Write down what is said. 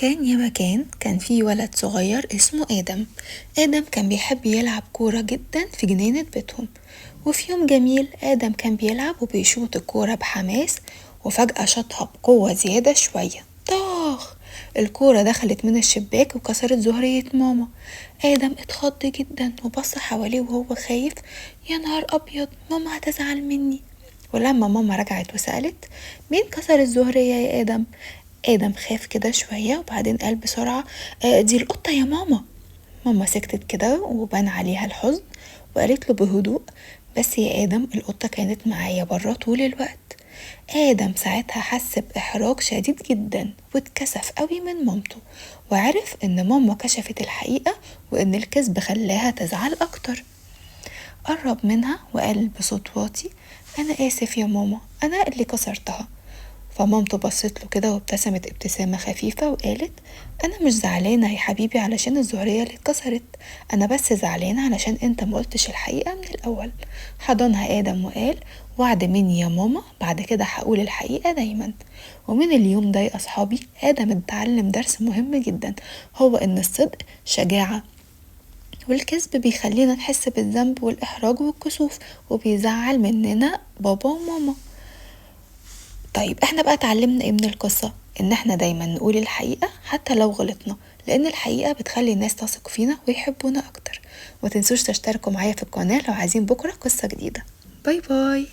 كان يا مكان كان في ولد صغير اسمه آدم كان بيحب يلعب كورة جدا في جنينة بيتهم. وفي يوم جميل آدم كان بيلعب وبيشوط الكورة بحماس، وفجأة شاطها بقوة زيادة شوية. طاخ! الكورة دخلت من الشباك وكسرت زهرية ماما. آدم اتخض جدا وبص حواليه وهو خايف. يا نهار أبيض، ماما هتزعل مني. ولما ماما رجعت وسألت مين كسر الزهرية يا آدم خاف كده شوية وبعدين قال بسرعة دي القطة يا ماما. ماما سكتت كده وبان عليها الحزن وقالت له بهدوء بس يا آدم القطة كانت معايا برا طول الوقت. آدم ساعتها حس بإحراج شديد جدا واتكسف قوي من مامته، وعرف ان ماما كشفت الحقيقة وان الكذب خلاها تزعل اكتر. قرب منها وقال بصوت واطي انا آسف يا ماما، انا اللي كسرتها. فمامته بصت له كده وابتسمت ابتسامة خفيفة وقالت انا مش زعلانة يا حبيبي علشان الزهرية اللي اتكسرت، انا بس زعلانة علشان انت ما قلتش الحقيقة من الاول. حضنها آدم وقال وعد مني يا ماما، بعد كده هقول الحقيقة دايما. ومن اليوم ده يا اصحابي آدم اتعلم درس مهم جدا، هو ان الصدق شجاعة، والكذب بيخلينا نحس بالذنب والإحراج والكسوف وبيزعل مننا بابا وماما. طيب احنا بقى اتعلمنا ايه من القصة؟ ان احنا دايما نقول الحقيقة حتى لو غلطنا، لان الحقيقة بتخلي الناس تثق فينا ويحبونا اكتر. ومتنسوش تشتركوا معايا في القناة لو عايزين بكرة قصة جديدة. باي باي.